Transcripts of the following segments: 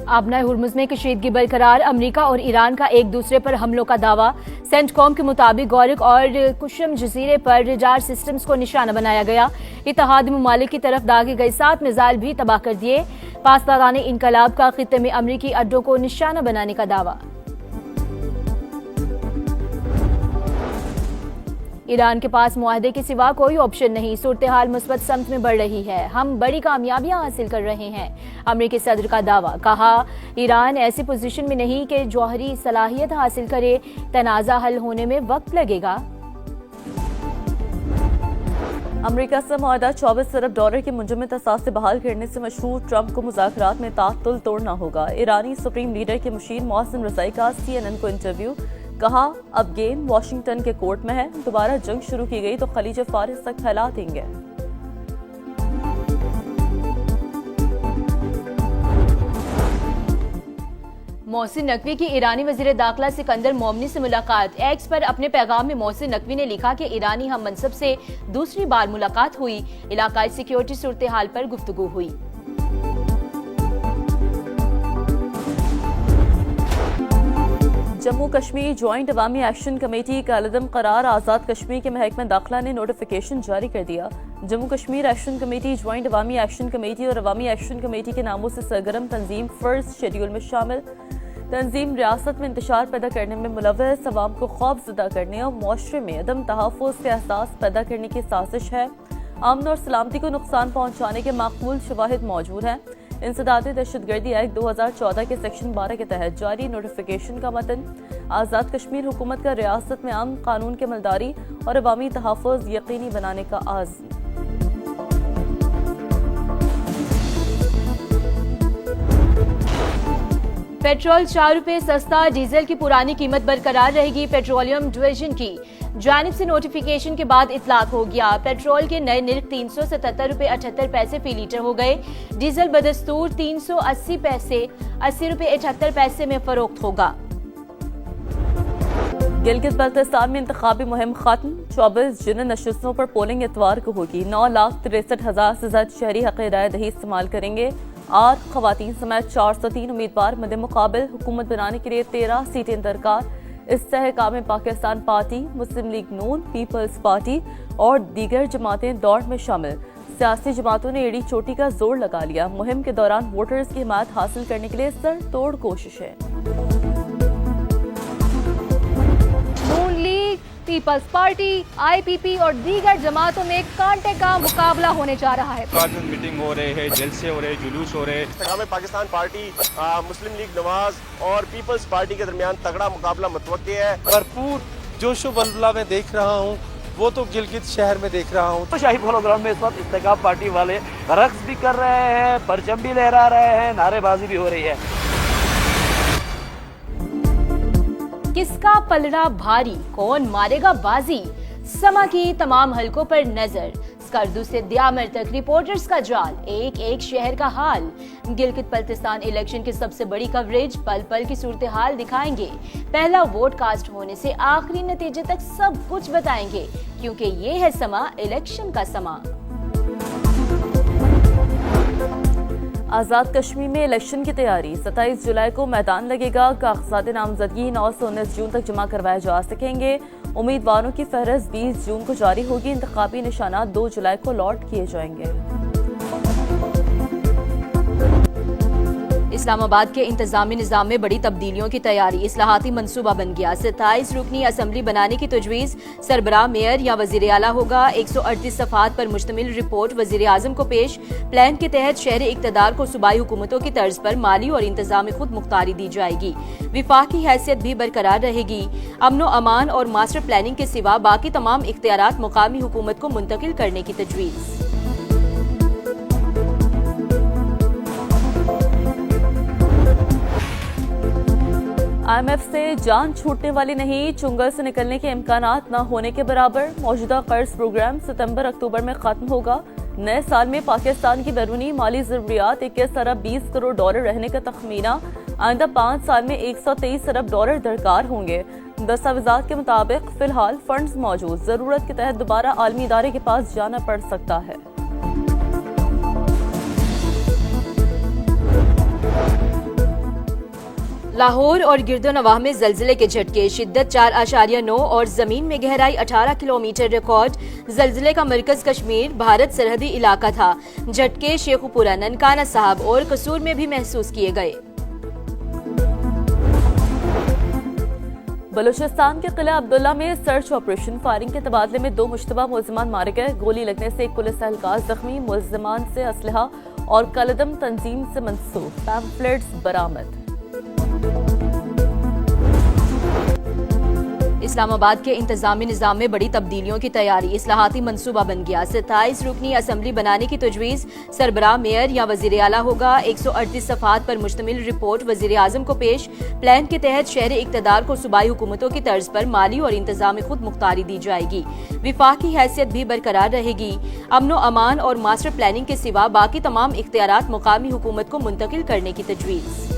आबना हुर्मुज में कशीदगी बरकरार, अमरीका और ईरान का एक दूसरे पर हमलों का दावा। सेंटकॉम के मुताबिक गौरिक और कुशम जजीरे पर रडार सिस्टम्स को निशाना बनाया गया। इत्तेहादी ममालिक की तरफ दागे गए 7 मिसाइल भी तबाह कर दिए। पासदारान इनकलाब का खित्ते में अमरीकी अड्डों को निशाना बनाने का दावा। ईरान के पास मुआहदे के सिवा कोई ऑप्शन नहीं, सूरत हाल मुस्बत समत में बढ़ रही है, हम बड़ी कामयाबियां हासिल कर रहे हैं। अमरीकी सदर का दावा, कहा ईरान ऐसी पोजीशन में नहीं कि जौहरी सलाहियत हासिल करे, तनाज़ा हल होने में वक्त लगेगा। अमरीका से मुआहदा $24 अरब के मुंजमद असासे बहाल करने से मशहूर ट्रंप को मुज़ाकरात में तातुल तोड़ना होगा। ईरानी सुप्रीम लीडर के मुशीर मोहसिन रज़ाई का CNN को इंटरव्यू, कहा अब गेम वाशिंगटन के कोर्ट में है, दोबारा जंग शुरू की गई तो खलीज फारिस तक फैला देंगे। मोहसिन नकवी की ईरानी वजीर दाखिला सिकंदर मोमनी से मुलाकात। एक्स पर अपने पैगाम में मोहसिन नकवी ने लिखा कि ईरानी हम मनसब से दूसरी बार मुलाकात हुई, इलाकाई सिक्योरिटी सूरत हाल पर गुफ्तगू हुई। Jammu Kashmir joint Awami action committee का अलदम करार, आज़ाद कश्मीर के महकमा दाखिला ने नोटिफिकेशन जारी कर दिया। Jammu Kashmir action committee, joint Awami action committee और अवामी एक्शन कमेटी के नामों से सरगर्म तंजीम फर्स्ट शेड्यूल में शामिल। तंजीम रियासत में इंतशार पैदा करने में मुलव्वस, अवाम को खौफजदा करने और मुआशरे में अदम तहफ़्फ़ुज़ के एहसास पैदा करने की साजिश है। अमन और सलामती को नुकसान पहुँचाने के माकूल शवाहिद मौजूद हैं। इंसदादी दहशतगर्दी एक्ट 2014 के सेक्शन 12 के तहत जारी नोटिफिकेशन का मतन, आज़ाद कश्मीर हुकूमत का रियासत में अमन, कानून के मलदारी और अवामी तहफ़्फ़ुज़ यकीनी बनाने का आज़्म। पेट्रोल 4 रुपए सस्ता, डीजल की पुरानी कीमत बरकरार रहेगी। पेट्रोलियम डिवीजन की जानिब से नोटिफिकेशन के बाद इतलाक हो गया। पेट्रोल के नए निर्ख 377 रुपए 78 पैसे फी लीटर हो गए। डीजल बदस्तूर 380 पैसे 80 रुपए 78 पैसे में फरोख्त होगा। गिलगित बल्तिस्तान में इंतखाबी मुहिम खत्म, 24 जिन नशस्तों पर पोलिंग इतवार को होगी। 9,63,000 से ज्यादा शहरी हक़ राय दही इस्तेमाल करेंगे। और खवातीन समेत 403 उम्मीदवार मद्दे मुकाबिल, हुकूमत बनाने के लिए 13 सीटें दरकार। इस्तेहकाम में पाकिस्तान पार्टी, मुस्लिम लीग नून, पीपल्स पार्टी और दीगर जमातें दौड़ में शामिल। सियासी जमातों ने एड़ी चोटी का जोर लगा लिया। मुहिम के दौरान वोटर्स की हिमायत हासिल करने के लिए सर तोड़ कोशिशें। नून लीग, पीपल्स पार्टी, IPP और दीगर जमातों में कांटे का मुकाबला होने जा रहा है। मीटिंग हो रहे हैं, जलसे हो रहे हैं, जुलूस हो रहे हैं। पाकिस्तान पार्टी, मुस्लिम लीग नवाज और पीपल्स पार्टी के दरमियान तगड़ा मुकाबला मुतवक्के है। भरपूर जोशो बलबला में देख रहा हूँ, वो तो गिलगित शहर में देख रहा हूँ। तो शाही पोलो ग्राउंड में इस वक्त इस्तेकाम पार्टी वाले रक्स भी कर रहे हैं, परचम भी लहरा रहे हैं, नारेबाजी भी हो रही है। किसका पलड़ा भारी, कौन मारेगा बाजी? समा की तमाम हलकों पर नजर, स्कर्दू से द्यामर तक रिपोर्टर्स का जाल, एक एक शहर का हाल। गिलगित बल्तिस्तान इलेक्शन की सबसे बड़ी कवरेज, पल पल की सूरत हाल दिखाएंगे। पहला वोट कास्ट होने से आखिरी नतीजे तक सब कुछ बताएंगे, क्योंकि ये है समा इलेक्शन का समा। आज़ाद कश्मीर में इलेक्शन की तैयारी, 27 जुलाई को मैदान लगेगा। कागजात नामजदगी 9 से 19 जून तक जमा करवाए जा सकेंगे। उम्मीदवारों की फहरिस्त 20 जून को जारी होगी। इंतखाबी निशानात 2 जुलाई को लॉट किए जाएंगे। इस्लामाबाद के इंतजामी निज़ाम में बड़ी तब्दीलियों की तैयारी, इस्लाहाती मंसूबा बन गया। 27 रुकनी असम्बली बनाने की तजवीज़, सरबराह मेयर या वज़ीर आला होगा। 138 सफ़ात पर मुश्तमिल रिपोर्ट वज़ीर आज़म को पेश। प्लान के तहत शहरी इक़्तिदार को सूबाई हुकूमतों की तर्ज पर माली और इंतजामी खुद मुख्तारी दी जाएगी। विफाक़ी हैसियत भी बरकरार रहेगी। अमनो अमान और मास्टर प्लानिंग के सिवा बाकी तमाम इख्तियारात मुकामी हुकूमत को मुंतकिल करने की तजवीज़। IMF से जान छूटने वाली नहीं, चुंगल से निकलने के इम्कानात न होने के बराबर। मौजूदा कर्ज प्रोग्राम सितंबर अक्टूबर में खत्म होगा। नए साल में पाकिस्तान की बैरूनी माली ज़रूरियात 21 अरब 20 करोड़ डॉलर रहने का तखमीना। आइंदा 5 साल में 123 अरब डॉलर दरकार होंगे। दस्तावेजात के मुताबिक फिलहाल फंड्स मौजूद, जरूरत के तहत दोबारा आलमी इदारे के पास जाना पड़ सकता है। लाहौर और गिरदोनवाह में जलजिले के झटके, शिद्दत 4.9 और जमीन में गहराई 18 किलोमीटर रिकॉर्ड। जलजिले का मरकज कश्मीर भारत सरहदी इलाका था। झटके शेखुपुरा, ननकाना साहब और कसूर में भी महसूस किए गए। बलूचिस्तान के किला अब्दुल्ला में सर्च ऑपरेशन, फायरिंग के तबादले में 2 मुश्तबा मुलजमान मारे गए। गोली लगने से एक पुलिस एहलकार जख्मी। मुलजमान से असलहा और कलदम तंजीम से मंसूब पैम्फलेट्स बरामद। इस्लामाबाद के इंतजामी निज़ाम में बड़ी तब्दीलियों की तैयारी, इस्लाहाती मंसूबा बन गया। 27 रुकनी असम्बली बनाने की तजवीज़, सरबराह मेयर या वज़ीर आला होगा। 138 सफ़हात पर मुश्तमिल रिपोर्ट वज़ीर आज़म को पेश। प्लान के तहत शहरी इक़्तिदार को सूबाई हुकूमतों की तर्ज पर माली और इंतजामी खुद मुख्तारी दी जाएगी। विफाक़ी हैसियत भी बरकरार रहेगी। अमनो अमान और मास्टर प्लानिंग के सिवा बाकी तमाम इख्तियारात मुकामी हुकूमत को मुंतकिल करने की तजवीज़।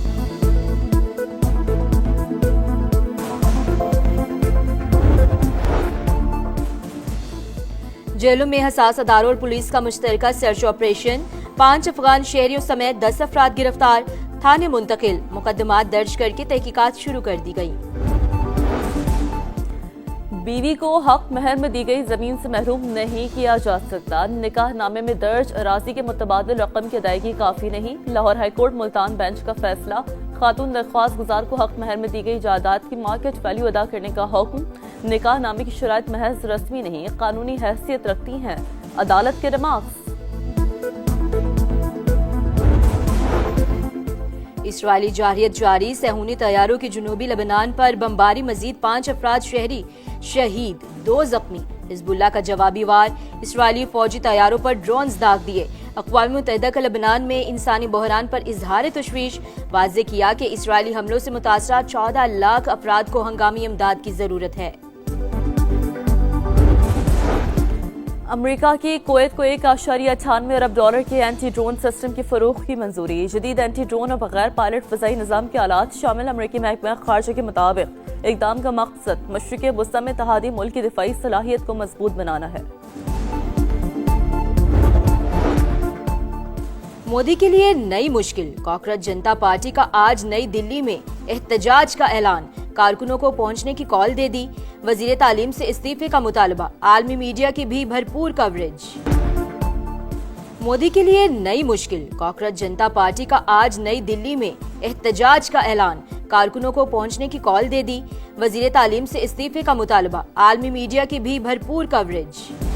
जेलों में हसास अदारों और पुलिस का मुश्तरका सर्च ऑपरेशन, 5 अफगान शहरियों समेत 10 अफराद गिरफ्तार, थाने मुंतकिल। मुकदमात दर्ज करके तहकीकात शुरू कर दी गई। बीवी को हक महर में दी गई जमीन से महरूम नहीं किया जा सकता। निकाह नामे में दर्ज अराजी के मुतबादिल रकम की अदायगी काफी नहीं। लाहौर हाईकोर्ट मुल्तान बेंच का फैसला। खातून दरख्वास्त गुजार को हक महर में दी गई जायदाद की मार्केट वैल्यू अदा करने का हुक्म। निकाह नामे की शराइत महज रस्मी नहीं, कानूनी हैसियत रखती हैं। अदालत के रिमार्क्स। इसराइली जारियत जारी, सहूनी तैयारों की जुनूबी लेबनान पर बमबारी, मजीद 5 अफराद शहरी शहीद, 2 जख्मी। हिजबुल्लाह का जवाबी वार, इसराइली फौजी तैयारों पर ड्रोन्स दाग दिए। अक़वाम मुत्तहिदा का लेबनान में इंसानी बहरान पर इजहार तशवीश, वाज़े किया कि इसराइली हमलों से मुतासरा 14 लाख अफराद को हंगामी इमदाद की जरूरत है। अमेरिका की कुवैत को $1.98 अरब के एंटी ड्रोन सिस्टम की फरोख्त की मंजूरी। जदीद एंटी ड्रोन और बगैर पायलट फ़ज़ाई निज़ाम के आलात शामिल। अमेरिकी महकमा ख़ारजा के मुताबिक इक़दाम का मकसद मशरिक़ वस्ती में इत्तेहादी मुल्क की दिफाई सलाहियत को मजबूत बनाना है। मोदी के लिए नई मुश्किल, कॉकरोच जनता पार्टी का आज नई दिल्ली में एहतजाज का ऐलान। कारकुनों को पहुंचने की कॉल दे दी। वजीर तालीम से इस्तीफे का मुतालबा, आलमी मीडिया की भी भरपूर कवरेज। मोदी के लिए नई मुश्किल, कॉकरोच जनता पार्टी का आज नई दिल्ली में एहतजाज का ऐलान। कारकुनों को पहुंचने की कॉल दे दी। वजीर तालीम से इस्तीफे का मुतालबा, आलमी मीडिया की भी भरपूर कवरेज।